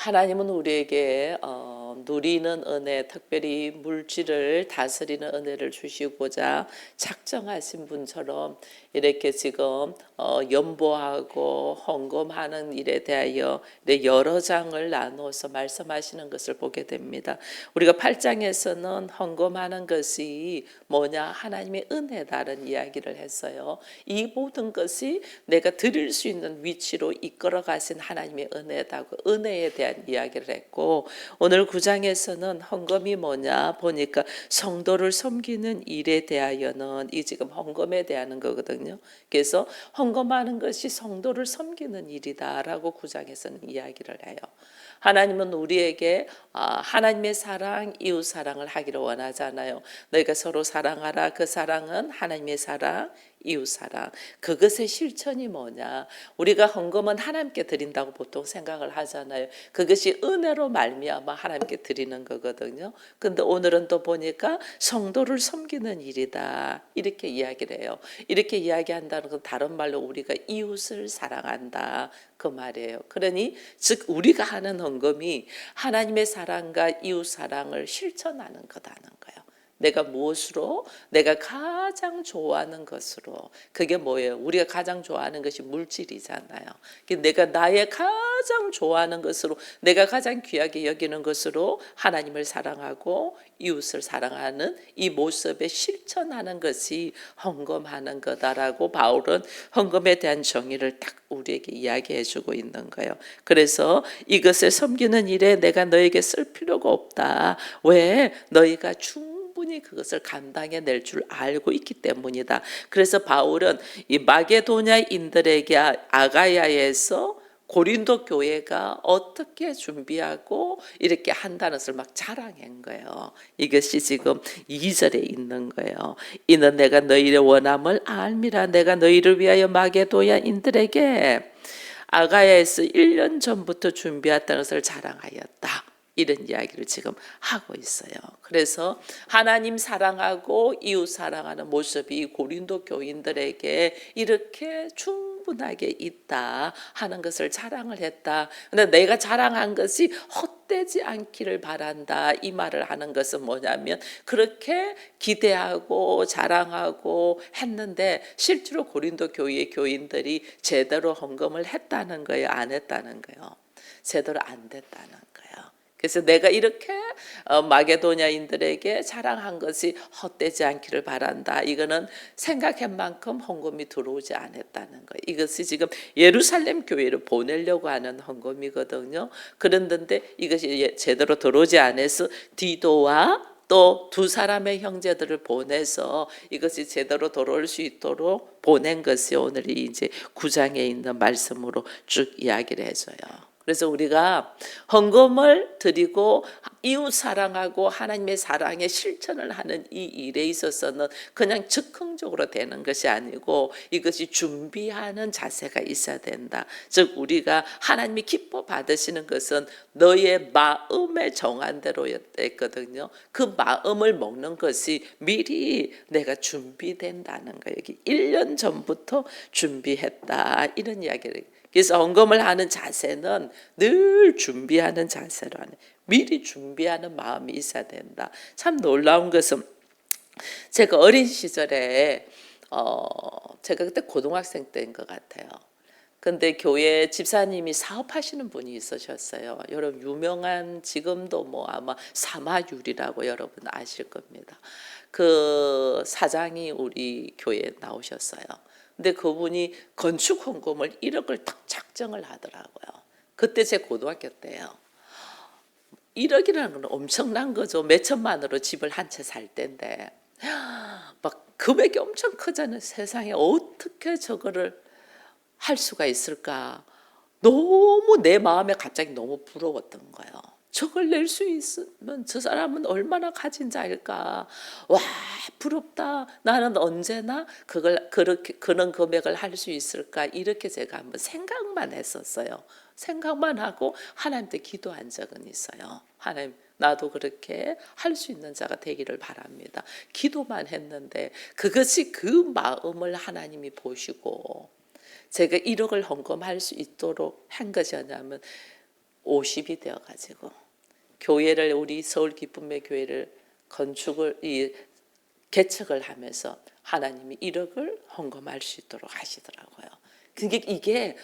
하나님은 우리에게 누리는 은혜, 특별히 물질을 다스리는 은혜를 주시고자 작정하신 분처럼 이렇게 지금 연보하고 헌금하는 일에 대하여 여러 장을 나누어서 말씀하시는 것을 보게 됩니다. 우리가 8장에서는 헌금하는 것이 뭐냐? 하나님의 은혜다라는 이야기를 했어요. 이 모든 것이 내가 드릴 수 있는 위치로 이끌어 가신 하나님의 은혜다고 은혜에 대한 이야기를 했고, 오늘 9장에서는 헌금이 뭐냐 보니까 성도를 섬기는 일에 대하여는 이 지금 헌금에 대한 거거든요. 그래서 헌금하는 것이 성도를 섬기는 일이다라고 9장에서는 이야기를 해요. 하나님은 우리에게 하나님의 사랑, 이웃 사랑을 하기를 원하잖아요. 너희가 서로 사랑하라. 그 사랑은 하나님의 사랑, 이웃 사랑. 그것의 실천이 뭐냐? 우리가 헌금은 하나님께 드린다고 보통 생각을 하잖아요. 그것이 은혜로 말미암아 하나님께 드리는 거거든요. 근데 오늘은 또 보니까 성도를 섬기는 일이다. 이렇게 이야기를 해요. 이렇게 이야기한다는 건 다른 말로 우리가 이웃을 사랑한다. 그 말이에요. 그러니 즉 우리가 하는 헌금이 하나님의 사랑과 이웃 사랑을 실천하는 거다는 거예요. 내가 무엇으로? 내가 가장 좋아하는 것으로. 그게 뭐예요? 우리가 가장 좋아하는 것이 물질이잖아요. 내가 나의 가장 좋아하는 것으로, 내가 가장 귀하게 여기는 것으로 하나님을 사랑하고 이웃을 사랑하는 이 모습에 실천하는 것이 헌금하는 거다라고 바울은 헌금에 대한 정의를 딱 우리에게 이야기해 주고 있는 거예요. 그래서 이것을 섬기는 일에 내가 너에게 쓸 필요가 없다. 왜? 너희가 충분히 그것을 감당해 낼 줄 알고 있기 때문이다. 그래서 바울은 이 마게도냐인들에게 아가야에서 고린도 교회가 어떻게 준비하고 이렇게 한다는 것을 막 자랑한 거예요. 이것이 지금 2절에 있는 거예요. 이는 내가 너희의 원함을 알미라. 내가 너희를 위하여 마게도냐인들에게 아가야에서 1년 전부터 준비했다는 것을 자랑하였다. 이런 이야기를 지금 하고 있어요. 그래서 하나님 사랑하고 이웃 사랑하는 모습이 고린도 교인들에게 이렇게 충분하게 있다 하는 것을 자랑을 했다. 근데 내가 자랑한 것이 헛되지 않기를 바란다. 이 말을 하는 것은 뭐냐면 그렇게 기대하고 자랑하고 했는데 실제로 고린도 교회의 교인들이 제대로 헌금을 했다는 거예요? 안 했다는 거예요? 제대로 안 됐다는 거예요. 그래서 내가 이렇게 마게도냐인들에게 자랑한 것이 헛되지 않기를 바란다. 이거는 생각한 만큼 헌금이 들어오지 않았다는 거예요. 이것이 지금 예루살렘 교회를 보내려고 하는 헌금이거든요. 그런데 이것이 제대로 들어오지 않아서 디도와 또 두 사람의 형제들을 보내서 이것이 제대로 돌아올 수 있도록 보낸 것이 오늘 이제 9장에 있는 말씀으로 쭉 이야기를 해줘요. 그래서 우리가 헌금을 드리고 이웃 사랑하고 하나님의 사랑의 실천을 하는 이 일에 있어서는 그냥 즉흥적으로 되는 것이 아니고 이것이 준비하는 자세가 있어야 된다. 즉 우리가 하나님이 기뻐 받으시는 것은 너의 마음에 정한 대로였거든요. 그 마음을 먹는 것이 미리 내가 준비된다는 거예요. 여기 1년 전부터 준비했다. 이런 이야기를. 그래서 헌금을 하는 자세는 늘 준비하는 자세로 하는, 미리 준비하는 마음이 있어야 된다. 참 놀라운 것은 제가 어린 시절에 제가 그때 고등학생 때인 것 같아요. 근데 교회 집사님이 사업하시는 분이 있으셨어요. 여러분 유명한 지금도 뭐 아마 사마율이라고 여러분 아실 겁니다. 그 사장이 우리 교회에 나오셨어요. 근데 그분이 건축 헌금을 1억을 딱 작정을 하더라고요. 그때 제 고등학교 때요. 1억이라는 건 엄청난 거죠. 몇 천만으로 집을 한 채 살 때인데 막 금액이 엄청 크잖아요. 세상에 어떻게 저거를 할 수가 있을까? 너무 내 마음에 갑자기 너무 부러웠던 거예요. 저걸 낼 수 있으면 저 사람은 얼마나 가진 자일까? 와, 부럽다. 나는 언제나 그걸 그렇게 그런 금액을 할 수 있을까? 이렇게 제가 한번 생각만 했었어요. 생각만 하고 하나님께 기도한 적은 있어요. 하나님, 나도 그렇게 할 수 있는 자가 되기를 바랍니다. 기도만 했는데 그것이 그 마음을 하나님이 보시고 제가 1억을 헌금할 수 있도록 한 것이 뭐냐면 50이 되어 가지고 교회를 우리 서울 기쁨의 교회를 개척을 하면서 하나님이 1억을 헌금할 수 있도록 하시더라고요. 그게 이게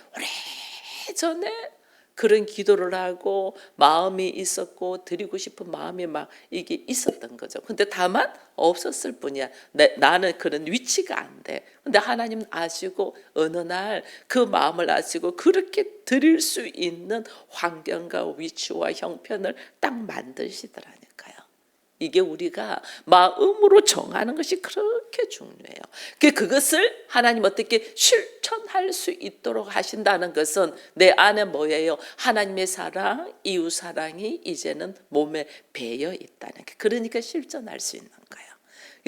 오래전에 그런 기도를 하고 마음이 있었고 드리고 싶은 마음이 막 이게 있었던 거죠. 근데 다만 없었을 뿐이야. 나는 그런 위치가 안 돼. 근데 하나님 아시고 어느 날 그 마음을 아시고 그렇게 드릴 수 있는 환경과 위치와 형편을 딱 만드시더라니까요. 이게 우리가 마음으로 정하는 것이 그렇게 중요해요. 그것을 하나님 어떻게 실천할 수 있도록 하신다는 것은 내 안에 뭐예요? 하나님의 사랑, 이웃 사랑이 이제는 몸에 배어 있다는 게, 그러니까 실천할 수 있는 거예요.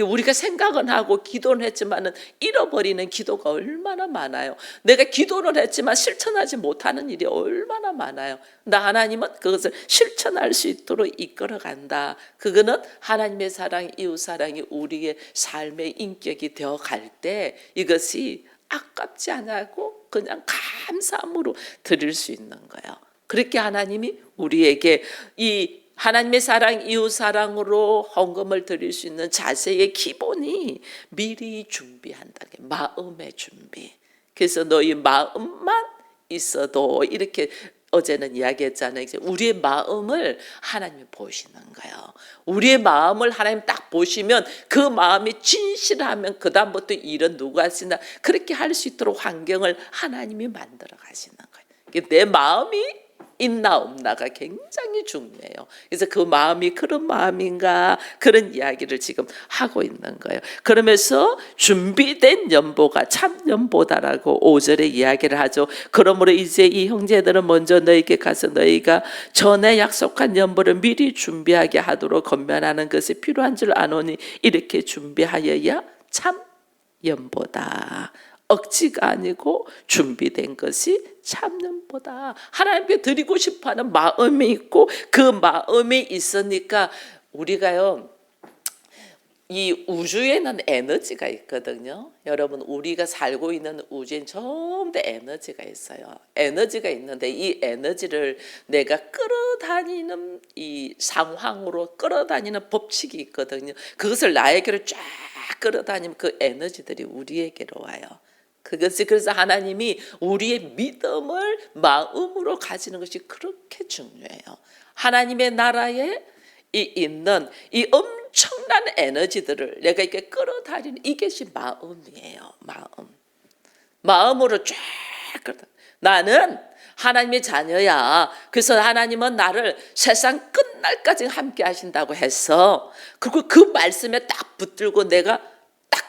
우리가 생각은 하고 기도는 했지만은 잃어버리는 기도가 얼마나 많아요. 내가 기도를 했지만 실천하지 못하는 일이 얼마나 많아요. 근데 하나님은 그것을 실천할 수 있도록 이끌어간다. 그거는 하나님의 사랑, 이웃 사랑이 우리의 삶의 인격이 되어 갈 때 이것이 아깝지 않고 그냥 감사함으로 드릴 수 있는 거예요. 그렇게 하나님이 우리에게 이 하나님의 사랑, 이웃 사랑으로 헌금을 드릴 수 있는 자세의 기본이 미리 준비한다는 게 마음의 준비. 그래서 너희 마음만 있어도, 이렇게 어제는 이야기했잖아요. 이제 우리의 마음을 하나님이 보시는 거예요. 우리의 마음을 하나님 딱 보시면 그 마음이 진실하면 그 다음부터 일은 누가 하시나 그렇게 할 수 있도록 환경을 하나님이 만들어 가시는 거예요. 내 마음이 있나 없나가 굉장히 중요해요. 그래서 그 마음이 그런 마음인가, 그런 이야기를 지금 하고 있는 거예요. 그러면서 준비된 연보가 참 연보다라고 5절에 이야기를 하죠. 그러므로 이제 이 형제들은 먼저 너희에게 가서 너희가 전에 약속한 연보를 미리 준비하게 하도록 권면하는 것이 필요한 줄 아노니 이렇게 준비하여야 참 연보다. 억지가 아니고 준비된 것이 참연보다. 하나님께 드리고 싶어하는 마음이 있고 그 마음이 있으니까 우리가요, 이 우주에는 에너지가 있거든요. 여러분, 우리가 살고 있는 우주엔 전부 다 에너지가 있어요. 에너지가 있는데 이 에너지를 내가 끌어다니는 이 상황으로 끌어다니는 법칙이 있거든요. 그것을 나에게로 쫙 끌어다니면 그 에너지들이 우리에게로 와요. 그래서 하나님이 우리의 믿음을 마음으로 가지는 것이 그렇게 중요해요. 하나님의 나라에 있는 이 엄청난 에너지들을 내가 이렇게 끌어다니는 이것이 마음이에요. 마음으로 쫙 끌어다. 나는 하나님의 자녀야. 그래서 하나님은 나를 세상 끝날까지 함께 하신다고 해서, 그리고 그 말씀에 딱 붙들고 내가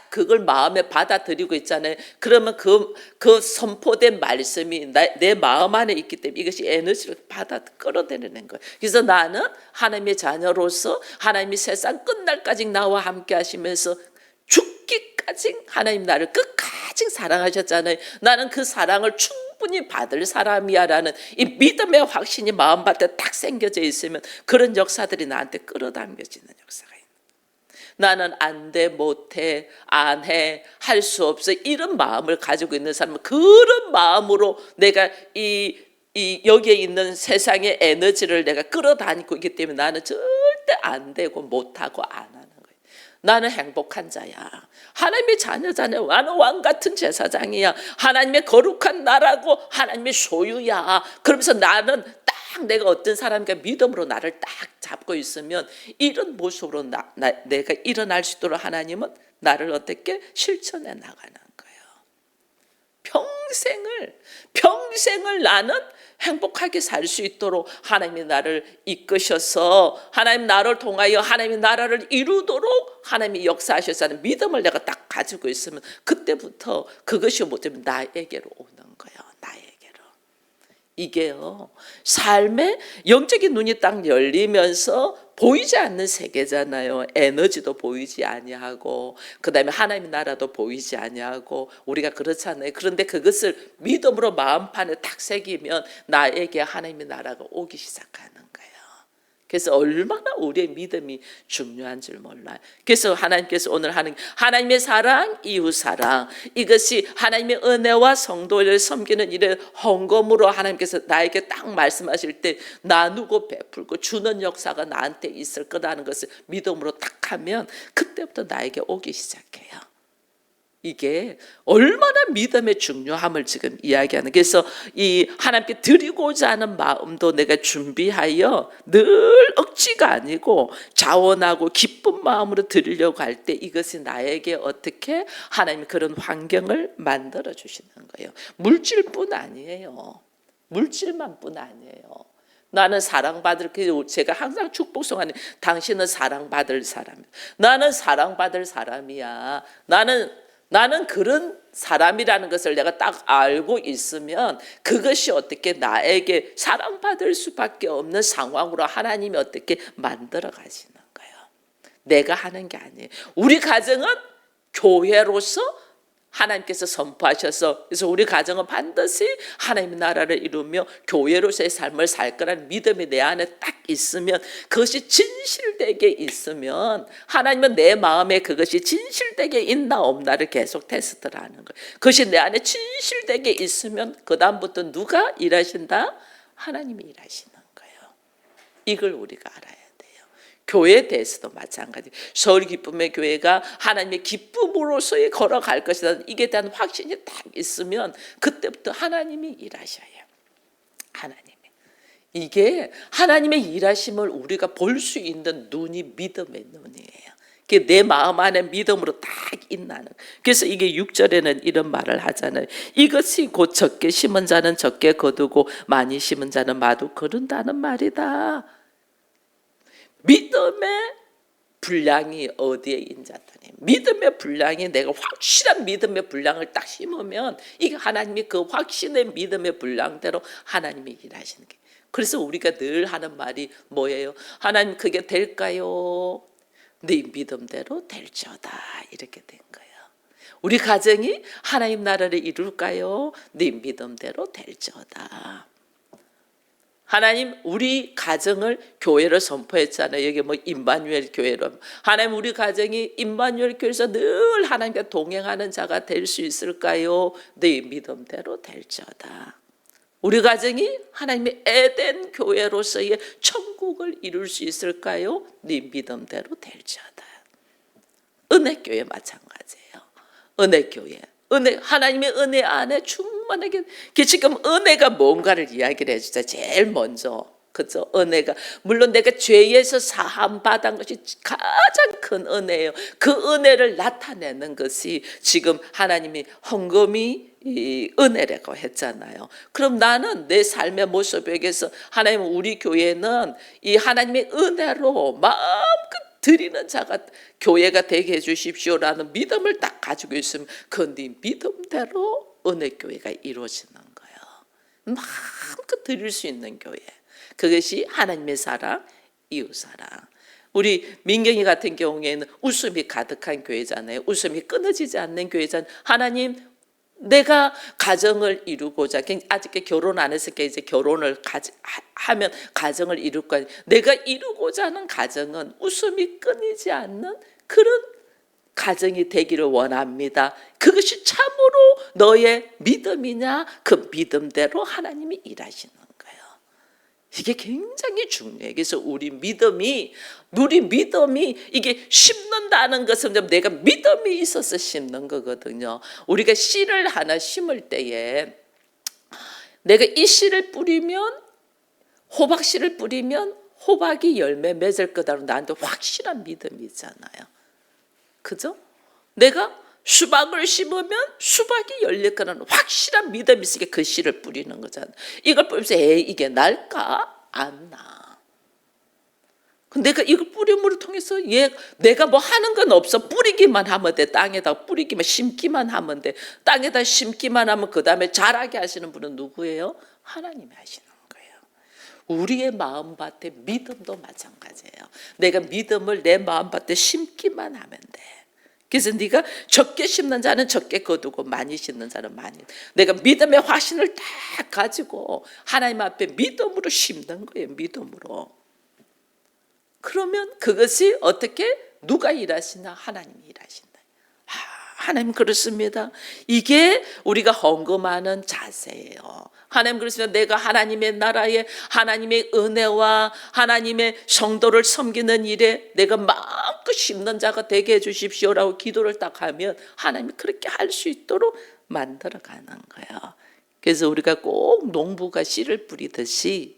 그걸 마음에 받아들이고 있잖아요. 그러면 그 선포된 말씀이 내 마음 안에 있기 때문에 이것이 에너지를 받아 끌어들이는 거예요. 그래서 나는 하나님의 자녀로서 하나님이 세상 끝날까지 나와 함께 하시면서 죽기까지 하나님 나를 끝까지 사랑하셨잖아요. 나는 그 사랑을 충분히 받을 사람이야 라는 이 믿음의 확신이 마음밭에 딱 생겨져 있으면 그런 역사들이 나한테 끌어당겨지는 역사가 있어요. 나는 안 돼, 못해, 안 해, 할 수 없어, 이런 마음을 가지고 있는 사람은 그런 마음으로 내가 여기에 있는 세상의 에너지를 내가 끌어다니고 있기 때문에 나는 절대 안 되고 못하고 안 하는 거예요. 나는 행복한 자야. 하나님의 자녀잖아요. 나는 왕 같은 제사장이야. 하나님의 거룩한 나라고 하나님의 소유야. 그러면서 나는 딱 내가 어떤 사람과 믿음으로 나를 딱 잡고 있으면 이런 모습으로 내가 일어날 수 있도록 하나님은 나를 어떻게 실천해 나가는 거예요. 평생을 나는 행복하게 살 수 있도록 하나님이 나를 이끄셔서 하나님 나를 통하여 하나님의 나라를 이루도록 하나님이 역사하셨다는 믿음을 내가 딱 가지고 있으면 그때부터 그것이 뭐냐면 나에게로 오는 거예요. 이게요, 삶의 영적인 눈이 딱 열리면서 보이지 않는 세계잖아요. 에너지도 보이지 아니하고 그다음에 하나님의 나라도 보이지 아니하고 우리가 그렇잖아요. 그런데 그것을 믿음으로 마음판에 딱 새기면 나에게 하나님의 나라가 오기 시작하는 거예요. 그래서 얼마나 우리의 믿음이 중요한 줄 몰라요. 그래서 하나님께서 오늘 하는 하나님의 사랑, 이웃 사랑, 이것이 하나님의 은혜와 성도를 섬기는 일을 헌금으로 하나님께서 나에게 딱 말씀하실 때 나누고 베풀고 주는 역사가 나한테 있을 거라는 것을 믿음으로 딱 하면 그때부터 나에게 오기 시작해요. 이게 얼마나 믿음의 중요함을 지금 이야기하는. 그래서 이 하나님께 드리고자 하는 마음도 내가 준비하여 늘 억지가 아니고 자원하고 기쁜 마음으로 드리려고 할 때 이것이 나에게 어떻게 하나님이 그런 환경을 만들어 주시는 거예요. 물질뿐 아니에요. 물질만뿐 아니에요. 나는 사랑받을, 제가 항상 축복송하는 당신은 사랑받을 사람, 나는 사랑받을 사람이야. 나는 그런 사람이라는 것을 내가 딱 알고 있으면 그것이 어떻게 나에게 사랑받을 수밖에 없는 상황으로 하나님이 어떻게 만들어 가시는 거예요. 내가 하는 게 아니에요. 우리 가정은 교회로서 하나님께서 선포하셔서, 그래서 우리 가정은 반드시 하나님의 나라를 이루며 교회로서의 삶을 살 거라는 믿음이 내 안에 딱 있으면, 그것이 진실되게 있으면 하나님은 내 마음에 그것이 진실되게 있나 없나를 계속 테스트를 하는 거예요. 그것이 내 안에 진실되게 있으면 그 다음부터 누가 일하신다? 하나님이 일하시는 거예요. 이걸 우리가 알아야 돼요. 교회에 대해서도 마찬가지. 서울 기쁨의 교회가 하나님의 기쁨으로서의 걸어갈 것이다, 이게 대한 확신이 딱 있으면 그때부터 하나님이 일하셔요. 하나님이. 이게 하나님의 일하심을 우리가 볼 수 있는 눈이 믿음의 눈이에요. 그게 내 마음 안에 믿음으로 딱 있나는. 그래서 이게 6절에는 이런 말을 하잖아요. 이것이 곧 적게 심은 자는 적게 거두고 많이 심은 자는 마도 거둔다는 말이다. 믿음의 분량이 어디에 있는지, 믿음의 분량이, 내가 확실한 믿음의 분량을 딱 심으면 이게 하나님이 그 확신의 믿음의 분량대로 하나님이 일하시는 게. 그래서 우리가 늘 하는 말이 뭐예요? 하나님 그게 될까요? 네 믿음대로 될지어다, 이렇게 된 거예요. 우리 가정이 하나님 나라를 이룰까요? 네 믿음대로 될지어다. 하나님 우리 가정을 교회를 선포했잖아요. 여기 뭐 임마누엘 교회로. 하나님 우리 가정이 임마누엘 교회에서 늘 하나님과 동행하는 자가 될 수 있을까요? 네 믿음대로 될지어다. 우리 가정이 하나님의 에덴 교회로서의 천국을 이룰 수 있을까요? 네 믿음대로 될지어다. 은혜교회 마찬가지예요. 은혜교회. 하나님의 은혜 안에 충만하게, 지금 은혜가 뭔가를 이야기를 해주자. 제일 먼저, 그죠? 은혜가, 물론 내가 죄에서 사함 받은 것이 가장 큰 은혜예요. 그 은혜를 나타내는 것이 지금 하나님이 헌금이 이 은혜라고 했잖아요. 그럼 나는 내 삶의 모습에게서 하나님 우리 교회는 이 하나님의 은혜로 마음껏 드리는 자가 교회가 되게 해주십시오라는 믿음을 딱 가지고 있으면 그 네 믿음대로 은혜교회가 이루어지는 거예요. 마음껏 드릴 수 있는 교회. 그것이 하나님의 사랑, 이웃사랑. 우리 민경이 같은 경우에는 웃음이 가득한 교회잖아요. 웃음이 끊어지지 않는 교회잖아요. 하나님 내가 가정을 이루고자, 아직 결혼 안 했으니까 이제 결혼을 하면 가정을 이룰 거야. 내가 이루고자 하는 가정은 웃음이 끊이지 않는 그런 가정이 되기를 원합니다. 그것이 참으로 너의 믿음이냐? 그 믿음대로 하나님이 일하시는 거예요. 이게 굉장히 중요해요. 그래서 우리 믿음이 이게 심는다는 것은 내가 믿음이 있어서 심는 거거든요. 우리가 씨를 하나 심을 때에 내가 이 씨를 뿌리면, 호박 씨를 뿌리면 호박이 열매 맺을 거다라는 나한테 확실한 믿음이 있잖아요. 그죠? 내가 수박을 심으면 수박이 열릴 거라는 확실한 믿음이 있으니까 그 씨를 뿌리는 거잖아요. 이걸 뿌리면서 이게 날까? 안 나. 내가 이거 뿌림으로 통해서 내가 뭐 하는 건 없어. 뿌리기만 하면 돼. 땅에다 뿌리기만, 심기만 하면 돼. 땅에다 심기만 하면 그 다음에 자라게 하시는 분은 누구예요? 하나님이 하시는 거예요. 우리의 마음밭에 믿음도 마찬가지예요. 내가 믿음을 내 마음밭에 심기만 하면 돼. 그래서 네가 적게 심는 자는 적게 거두고 많이 심는 자는 많이. 내가 믿음의 확신을 딱 가지고 하나님 앞에 믿음으로 심는 거예요. 믿음으로. 그러면 그것이 어떻게 누가 일하시나? 하나님이 일하신다. 하나님 그렇습니다. 이게 우리가 헌금하는 자세예요. 하나님 그렇습니다. 내가 하나님의 나라에 하나님의 은혜와 하나님의 성도를 섬기는 일에 내가 마음껏 심는 자가 되게 해주십시오라고 기도를 딱 하면 하나님이 그렇게 할 수 있도록 만들어가는 거예요. 그래서 우리가 꼭 농부가 씨를 뿌리듯이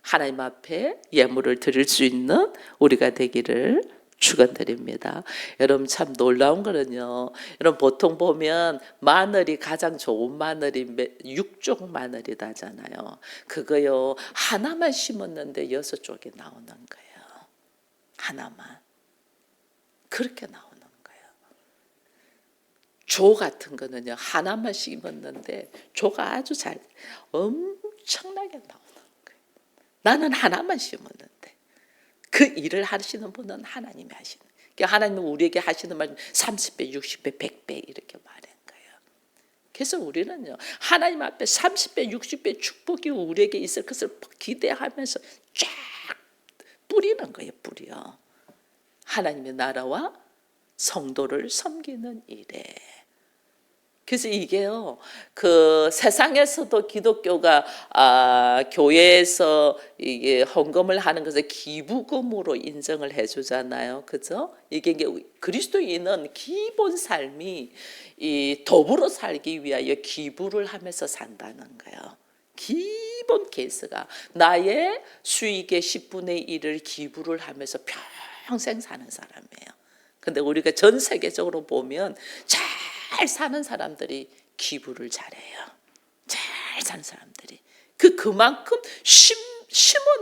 하나님 앞에 예물을 드릴 수 있는 우리가 되기를 축원드립니다. 여러분 참 놀라운 거는요. 여러분 보통 보면 마늘이 가장 좋은 마늘이 6종 마늘이다잖아요. 그거요 하나만 심었는데 6쪽이 나오는 거예요. 하나만 그렇게 나오는 거예요. 조 같은 거는요 하나만 심었는데 조가 아주 잘 엄청나게 나오는 거예요. 나는 하나만 심었는데. 그 일을 하시는 분은 하나님이 하시는 거예요. 그러니까 하나님은 우리에게 하시는 말씀 30배, 60배, 100배 이렇게 말한 거예요. 그래서 우리는요 하나님 앞에 30배, 60배 축복이 우리에게 있을 것을 기대하면서 쫙 뿌리는 거예요. 뿌려. 하나님의 나라와 성도를 섬기는 일에. 그래서 이게요, 그 세상에서도 기독교가 교회에서 이게 헌금을 하는 것을 기부금으로 인정을 해주잖아요, 그죠? 이게 그리스도인은 기본 삶이 이 더불어 살기 위하여 기부를 하면서 산다는 거예요. 기본 케이스가 나의 수익의 10분의 1을 기부를 하면서 평생 사는 사람이에요. 근데 우리가 전 세계적으로 보면 잘 사는 사람들이 기부를 잘해요. 잘 사는 사람들이. 그만큼 심어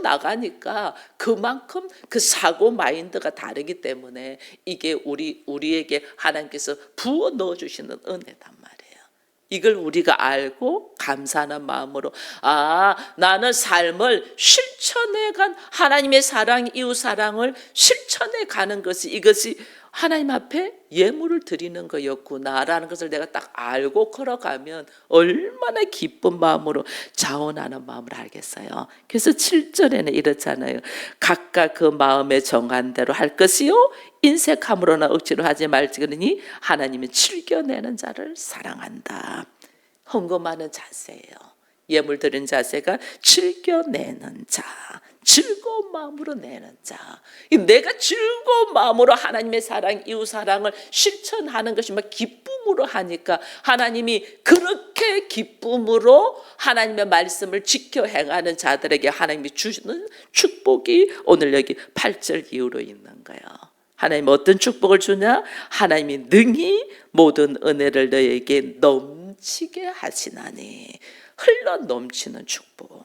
나가니까 그만큼 그 사고 마인드가 다르기 때문에 이게 우리에게 하나님께서 부어 넣어주시는 은혜단 말이에요. 이걸 우리가 알고 감사하는 마음으로 나는 삶을 실천해간 하나님의 사랑, 이웃 사랑을 실천해가는 것이 이것이 하나님 앞에 예물을 드리는 거였구나라는 것을 내가 딱 알고 걸어가면 얼마나 기쁜 마음으로 자원하는 마음을 알겠어요. 그래서 7절에는 이렇잖아요. 각각 그 마음에 정한 대로 할 것이요 인색함으로나 억지로 하지 말지니 하나님이 즐겨내는 자를 사랑한다. 헌금하는 자세예요. 예물 드리는 자세가 즐겨내는 자, 즐거운 마음으로 내는 자. 내가 즐거운 마음으로 하나님의 사랑, 이웃 사랑을 실천하는 것이 막 기쁨으로 하니까 하나님이 그렇게 기쁨으로 하나님의 말씀을 지켜 행하는 자들에게 하나님이 주시는 축복이 오늘 여기 8절 이후로 있는 거예요. 하나님 어떤 축복을 주냐? 하나님이 능히 모든 은혜를 너에게 넘치게 하시나니. 흘러 넘치는 축복.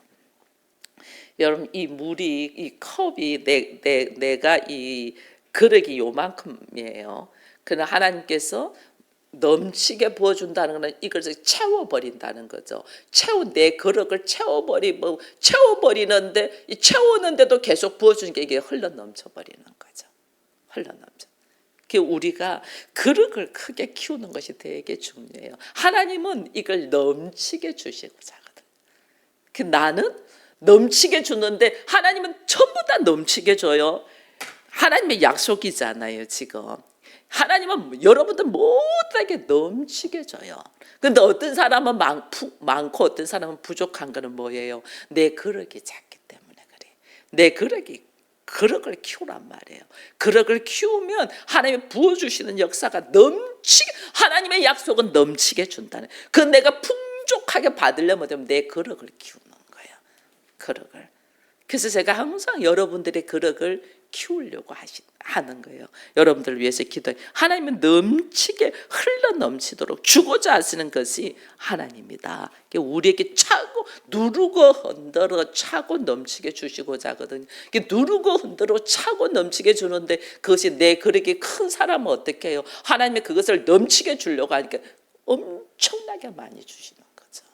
여러분 이 물이 이 컵이 내가 이 그릇이 요만큼이에요. 그러나 하나님께서 넘치게 부어준다는 것은 이것을 채워버린다는 거죠. 내 그릇을 채워버리는데 채우는데도 계속 부어주는 게 이게 흘러 넘쳐버리는 거죠. 흘러 넘쳐. 우리가 그릇을 크게 키우는 것이 되게 중요해요. 하나님은 이걸 넘치게 주시고자 하거든. 나는 넘치게 주는데 하나님은 전부 다 넘치게 줘요. 하나님의 약속이잖아요, 지금. 하나님은 여러분들 모두에게 넘치게 줘요. 근데 어떤 사람은 많고 어떤 사람은 부족한 거는 뭐예요? 내 그릇이 작기 때문에 그래. 내 그릇을 키우란 말이에요. 그릇을 키우면 하나님이 부어주시는 역사가 하나님의 약속은 넘치게 준다는. 내가 풍족하게 받으려면 내 그릇을 키우는 거예요. 그릇을. 그래서 제가 항상 여러분들의 그릇을 키우려고 하는 거예요. 여러분들을 위해서 기도해. 하나님은 넘치게 흘러 넘치도록 주고자 하시는 것이 하나님이다. 우리에게 차고 누르고 흔들어 차고 넘치게 주시고자 하거든요. 누르고 흔들어 차고 넘치게 주는데 그것이 내 그릇이 큰 사람은 어떻게 해요? 하나님이 그것을 넘치게 주려고 하니까 엄청나게 많이 주시는 거죠.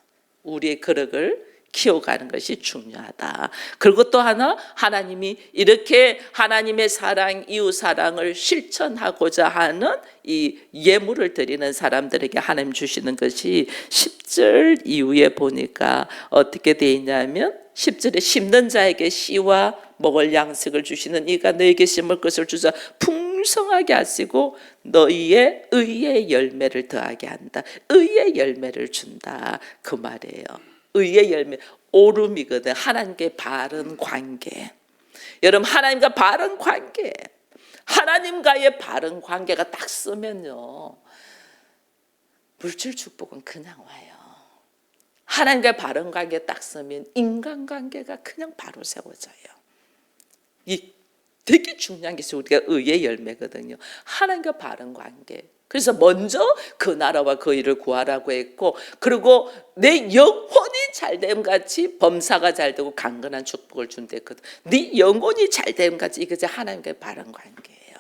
우리의 그릇을 키워가는 것이 중요하다. 그리고 또 하나 하나님이 이렇게 하나님의 사랑, 이웃 사랑을 실천하고자 하는 이 예물을 드리는 사람들에게 하나님 주시는 것이 10절 이후에 보니까 어떻게 되어 있냐면 10절에 심는 자에게 씨와 먹을 양식을 주시는 이가 너에게 심을 것을 주사 풍성하게 하시고 너희의 의의 열매를 더하게 한다. 의의 열매를 준다 그 말이에요. 의의 열매, 오름이거든. 하나님께 바른 관계. 여러분, 하나님과 바른 관계, 하나님과의 바른 관계가 딱 쓰면요, 물질 축복은 그냥 와요. 하나님과 바른 관계 딱 쓰면 인간관계가 그냥 바로 세워져요. 이 되게 중요한 게 있어요. 우리가 의의 열매거든요. 하나님과 바른 관계. 그래서 먼저 그 나라와 그 일을 구하라고 했고, 그리고 내 영혼이 잘됨 같이 범사가 잘되고 강건한 축복을 준댔거든. 네 영혼이 잘됨 같이 이것이 하나님과 바른 관계예요.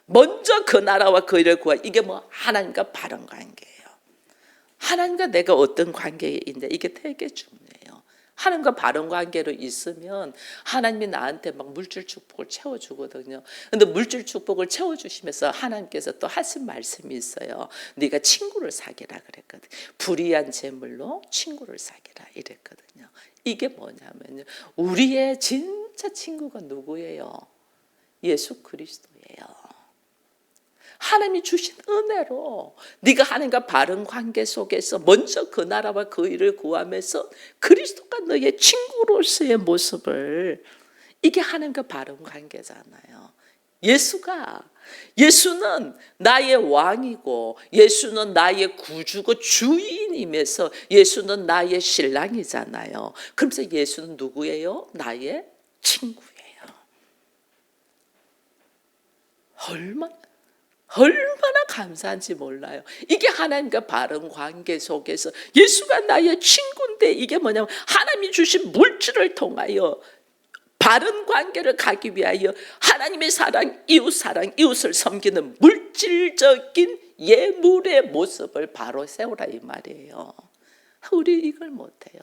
먼저 그 나라와 그 일을 구하. 이게 뭐 하나님과 바른 관계예요. 하나님과 내가 어떤 관계에 있는데 이게 되게 중요해요. 하나님과 바른 관계로 있으면 하나님이 나한테 막 물질 축복을 채워주거든요. 근데 물질 축복을 채워주시면서 하나님께서 또 하신 말씀이 있어요. 네가 친구를 사귀라 그랬거든. 불의한 재물로 친구를 사귀라 이랬거든요. 이게 뭐냐면요, 우리의 진짜 친구가 누구예요? 예수 그리스도예요. 하나님이 주신 은혜로 네가 하나님과 바른 관계 속에서 먼저 그 나라와 그 일을 구하면서 그리스도가 너의 친구로서의 모습을, 이게 하나님과 바른 관계잖아요. 예수는 나의 왕이고 예수는 나의 구주고 주인이면서 예수는 나의 신랑이잖아요. 그러면서 예수는 누구예요? 나의 친구예요. 얼마나 감사한지 몰라요. 이게 하나님과 바른 관계 속에서 예수가 나의 친구인데, 이게 뭐냐면 하나님이 주신 물질을 통하여 바른 관계를 가기 위하여 하나님의 사랑, 이웃을 섬기는 물질적인 예물의 모습을 바로 세우라 이 말이에요. 우리 이걸 못해요.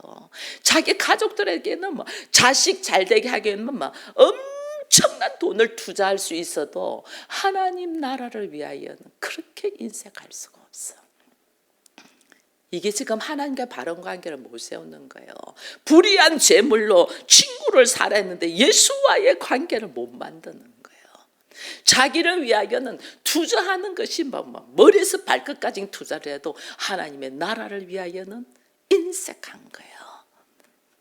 자기 가족들에게는 뭐 자식 잘되게 하기에는 막 엄청난 돈을 투자할 수 있어도 하나님 나라를 위하여는 그렇게 인색할 수가 없어. 이게 지금 하나님과 바른 관계를 못 세우는 거예요. 불의한 재물로 친구를 살았는데 예수와의 관계를 못 만드는 거예요. 자기를 위하여는 투자하는 것이 머리에서 발끝까지 투자를 해도 하나님의 나라를 위하여는 인색한 거예요.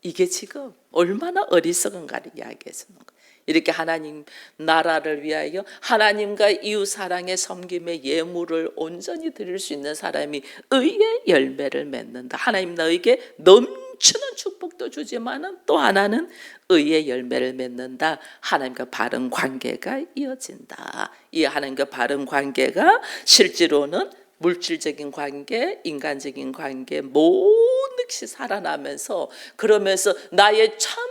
이게 지금 얼마나 어리석은가를 이야기해 주는 거예요. 이렇게 하나님 나라를 위하여 하나님과 이웃 사랑의 섬김의 예물을 온전히 드릴 수 있는 사람이 의의 열매를 맺는다. 하나님 너에게 넘치는 축복도 주지만은 또 하나는 의의 열매를 맺는다. 하나님과 바른 관계가 이어진다. 이 하나님과 바른 관계가 실제로는 물질적인 관계, 인간적인 관계 모든것이 살아나면서, 그러면서 나의 참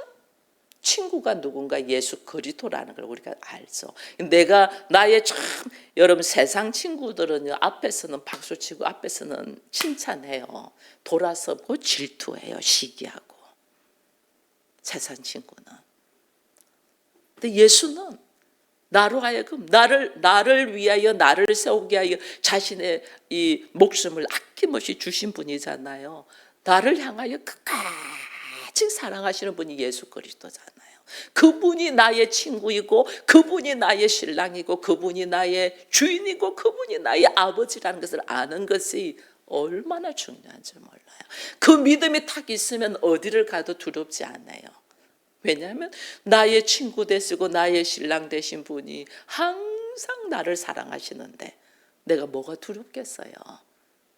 친구가 누군가 예수 그리스도라는 걸 우리가 알죠. 내가 나의 참, 여러분 세상 친구들은요, 앞에서는 박수치고 앞에서는 칭찬해요. 돌아서고 질투해요. 시기하고. 세상 친구는. 근데 예수는 나로 하여금 나를 위하여, 나를 세우게 하여 자신의 이 목숨을 아낌없이 주신 분이잖아요. 나를 향하여 끝까지 사랑하시는 분이 예수 그리스도잖아요. 그분이 나의 친구이고 그분이 나의 신랑이고 그분이 나의 주인이고 그분이 나의 아버지라는 것을 아는 것이 얼마나 중요한지 몰라요. 그 믿음이 딱 있으면 어디를 가도 두렵지 않아요. 왜냐하면 나의 친구 되시고 나의 신랑 되신 분이 항상 나를 사랑하시는데 내가 뭐가 두렵겠어요.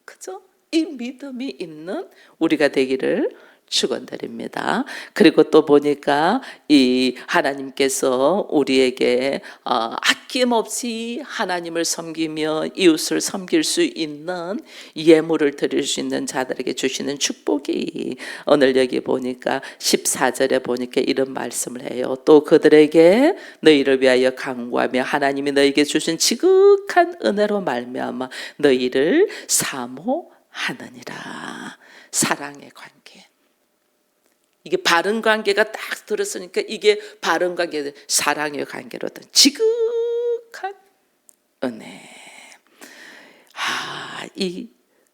그죠? 이 믿음이 있는 우리가 되기를 축원드립니다. 그리고 또 보니까 이 하나님께서 우리에게 아낌없이 하나님을 섬기며 이웃을 섬길 수 있는 예물을 드릴 수 있는 자들에게 주시는 축복이, 오늘 여기 보니까 14절에 보니까 이런 말씀을 해요. 또 그들에게 너희를 위하여 간구하며 하나님이 너희에게 주신 지극한 은혜로 말미암아 너희를 사모하느니라. 사랑의 관계. 이게 바른 관계가 딱 들었으니까 이게 바른 관계, 사랑의 관계로든 지극한 은혜. 이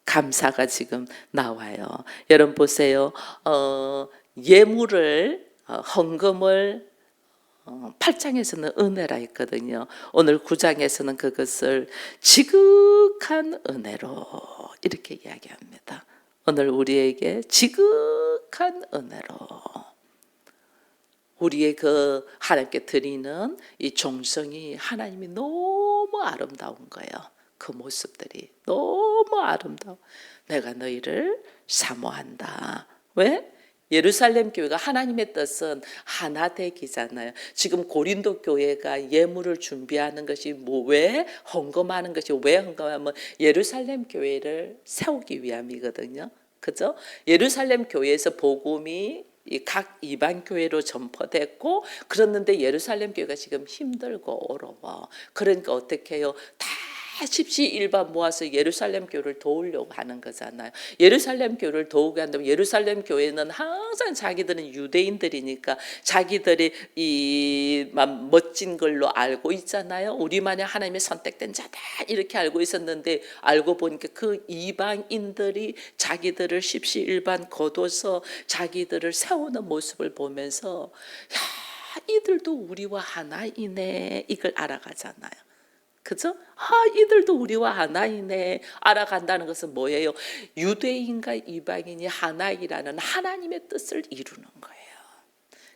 감사가 지금 나와요. 여러분 보세요. 예물을, 헌금을 8장에서는 은혜라 했거든요. 오늘 9장에서는 그것을 지극한 은혜로 이렇게 이야기합니다. 오늘 우리에게 지극한 은혜로 우리의 그 하나님께 드리는 이 종성이 하나님이 너무 아름다운 거예요. 그 모습들이 너무 아름다워. 내가 너희를 사모한다. 왜? 예루살렘 교회가 하나님의 뜻은 하나 되기잖아요. 지금 고린도 교회가 예물을 준비하는 것이 왜 헌금하는 것이 왜 헌금하면 예루살렘 교회를 세우기 위함이거든요. 그죠? 예루살렘 교회에서 복음이 각 이방 교회로 전파됐고 그랬는데 예루살렘 교회가 지금 힘들고 어려워. 그러니까 어떻게 해요? 다 십시일반 모아서 예루살렘 교회를 도우려고 하는 거잖아요. 예루살렘 교회를 도우게 한다면 예루살렘 교회는 항상 자기들은 유대인들이니까 자기들이 이 멋진 걸로 알고 있잖아요. 우리만이 하나님의 선택된 자다 이렇게 알고 있었는데 알고 보니까 그 이방인들이 자기들을 십시일반 거둬서 자기들을 세우는 모습을 보면서 야, 이들도 우리와 하나이네 이걸 알아가잖아요. 그죠? 이들도 우리와 하나이네. 알아간다는 것은 뭐예요? 유대인과 이방인이 하나이라는 하나님의 뜻을 이루는 거예요.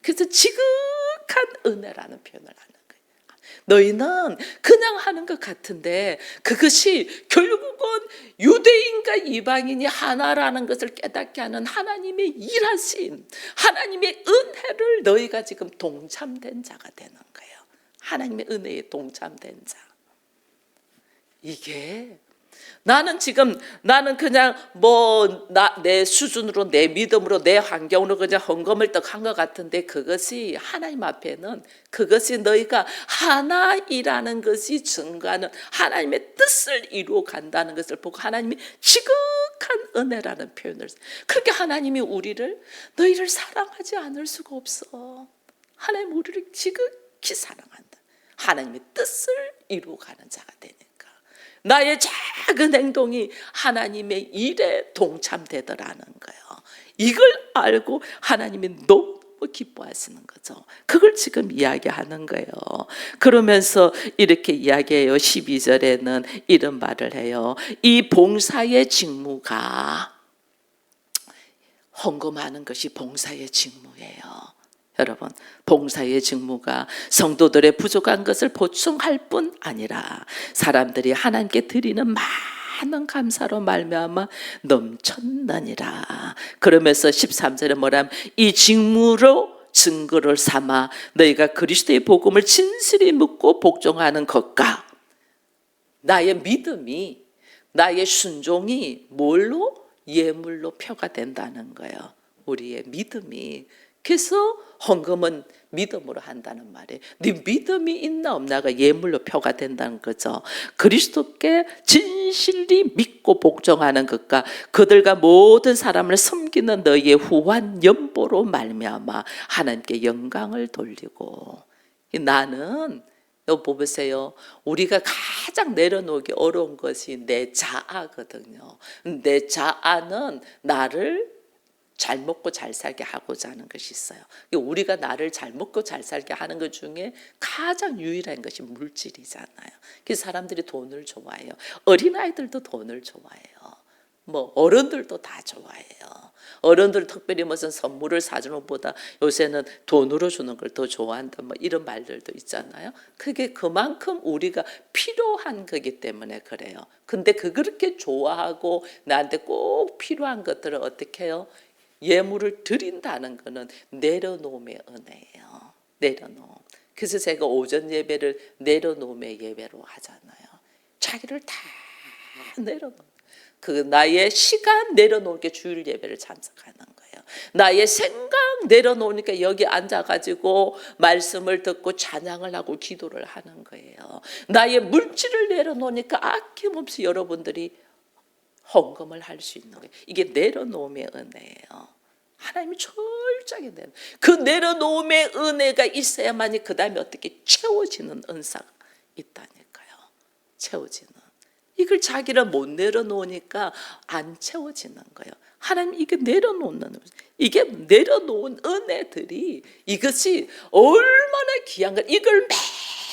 그래서 지극한 은혜라는 표현을 하는 거예요. 너희는 그냥 하는 것 같은데 그것이 결국은 유대인과 이방인이 하나라는 것을 깨닫게 하는 하나님의 일하신 하나님의 은혜를 너희가 지금 동참된 자가 되는 거예요. 하나님의 은혜에 동참된 자. 이게 나는 그냥 내 수준으로 내 믿음으로 내 환경으로 그냥 헌금을 떡 한 것 같은데 그것이 하나님 앞에는 그것이 너희가 하나이라는 것이 증거하는 하나님의 뜻을 이루어 간다는 것을 보고 하나님이 지극한 은혜라는 표현을 그렇게 하나님이 너희를 사랑하지 않을 수가 없어. 하나님 우리를 지극히 사랑한다. 하나님의 뜻을 이루어 가는 자가 되니까 나의 작은 행동이 하나님의 일에 동참되더라는 거예요. 이걸 알고 하나님이 너무 기뻐하시는 거죠. 그걸 지금 이야기하는 거예요. 그러면서 이렇게 이야기해요. 12절에는 이런 말을 해요. 이 봉사의 직무가 헌금하는 것이 봉사의 직무예요. 여러분, 봉사의 직무가 성도들의 부족한 것을 보충할 뿐 아니라 사람들이 하나님께 드리는 많은 감사로 말미암아 넘쳤느니라. 그러면서 13절에 뭐라면 이 직무로 증거를 삼아 너희가 그리스도의 복음을 진실히 묻고 복종하는 것과 나의 믿음이 나의 순종이 뭘로? 예물로 표가 된다는 거예요. 우리의 믿음이. 그래서 헌금은 믿음으로 한다는 말이에요. 네 믿음이 있나 없나가 예물로 표가 된다는 거죠. 그리스도께 진실히 믿고 복종하는 것과 그들과 모든 사람을 섬기는 너희의 후한 연보로 말미암아 하나님께 영광을 돌리고 나는 여기 보세요. 우리가 가장 내려놓기 어려운 것이 내 자아거든요. 내 자아는 나를 잘 먹고 잘 살게 하고자 하는 것이 있어요. 우리가 나를 잘 먹고 잘 살게 하는 것 중에 가장 유일한 것이 물질이잖아요. 그래서 사람들이 돈을 좋아해요. 어린아이들도 돈을 좋아해요. 어른들도 다 좋아해요. 어른들 특별히 무슨 선물을 사주는 것보다 요새는 돈으로 주는 걸 더 좋아한다. 이런 말들도 있잖아요. 그게 그만큼 우리가 필요한 거기 때문에 그래요. 근데 그렇게 좋아하고 나한테 꼭 필요한 것들을 어떻게 해요? 예물을 드린다는 것은 내려놓음의 은혜예요. 내려놓음. 그래서 제가 오전 예배를 내려놓음의 예배로 하잖아요. 자기를 다 내려놓음. 나의 시간 내려놓을게 주일 예배를 참석하는 거예요. 나의 생각 내려놓으니까 여기 앉아가지고 말씀을 듣고 찬양을 하고 기도를 하는 거예요. 나의 물질을 내려놓으니까 아낌없이 여러분들이 헌금을 할 수 있는 거예요. 이게 내려놓음의 은혜예요. 하나님이 철저하게 그 내려놓음의 은혜가 있어야만이 그 다음에 어떻게 채워지는 은사가 있다니까요. 채워지는. 이걸 자기를 못 내려놓으니까 안 채워지는 거예요. 하나님 이게 내려놓는, 이게 내려놓은 은혜들이 이것이 얼마나 귀한 걸, 이걸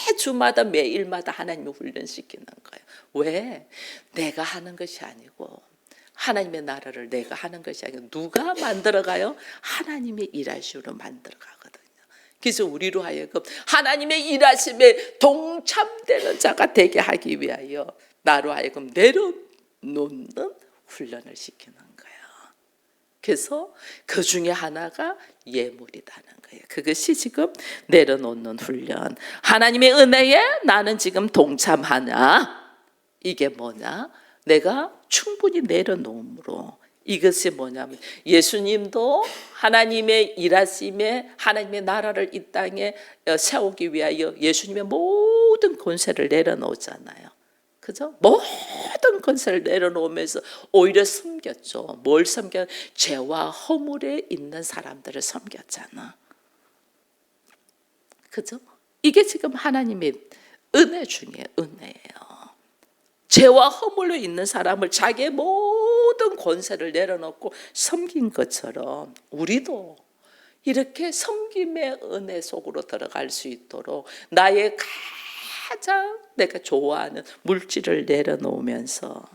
매주마다 매일마다 하나님이 훈련시키는 거예요. 왜? 내가 하는 것이 아니고 하나님의 나라를 내가 하는 것이 아니고 누가 만들어가요? 하나님의 일하심으로 만들어가거든요. 그래서 우리로 하여금 하나님의 일하심에 동참되는 자가 되게 하기 위하여 나로 하여금 내려놓는 훈련을 시키는 거예요. 그래서 그 중에 하나가 예물이라는 거예요. 그것이 지금 내려놓는 훈련. 하나님의 은혜에 나는 지금 동참하냐? 이게 뭐냐? 내가 충분히 내려놓음으로. 이것이 뭐냐면 예수님도 하나님의 일하심에 하나님의 나라를 이 땅에 세우기 위하여 예수님의 모든 권세를 내려놓잖아요. 그죠? 모든 권세를 내려놓으면서 오히려 섬겼죠. 뭘 섬겨? 죄와 허물에 있는 사람들을 섬겼잖아. 그죠? 이게 지금 하나님의 은혜 중에 은혜예요. 죄와 허물로 있는 사람을 자기의 모든 권세를 내려놓고 섬긴 것처럼 우리도 이렇게 섬김의 은혜 속으로 들어갈 수 있도록 나의 가장 내가 좋아하는 물질을 내려놓으면서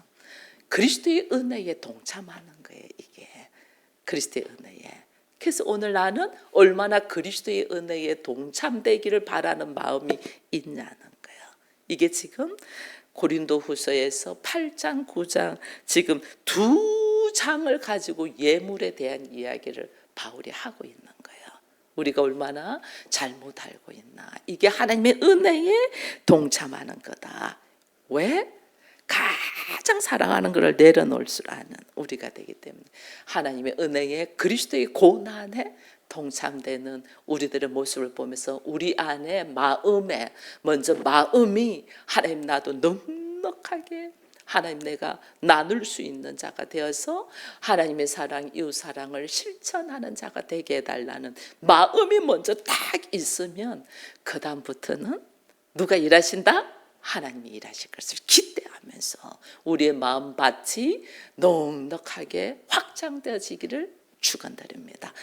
그리스도의 은혜에 동참하는 거예요. 이게 그리스도의 은혜에. 그래서 오늘 나는 얼마나 그리스도의 은혜에 동참되기를 바라는 마음이 있냐는 거예요. 이게 지금 고린도후서에서 8장, 9장 지금 두 장을 가지고 예물에 대한 이야기를 바울이 하고 있는 거예요. 우리가 얼마나 잘못 알고 있나. 이게 하나님의 은혜에 동참하는 거다. 왜? 가장 사랑하는 것을 내려놓을 줄 아는 우리가 되기 때문에 하나님의 은혜에 그리스도의 고난에 동참되는 우리들의 모습을 보면서 우리 안에 마음에 먼저 마음이 하나님 나도 넉넉하게 하나님 내가 나눌 수 있는 자가 되어서 하나님의 사랑 이웃 사랑을 실천하는 자가 되게 해달라는 마음이 먼저 딱 있으면 그 다음부터는 누가 일하신다? 하나님이 일하실 것을 기대하면서 우리의 마음밭이 넉넉하게 확장되어지기를 축원드립니다.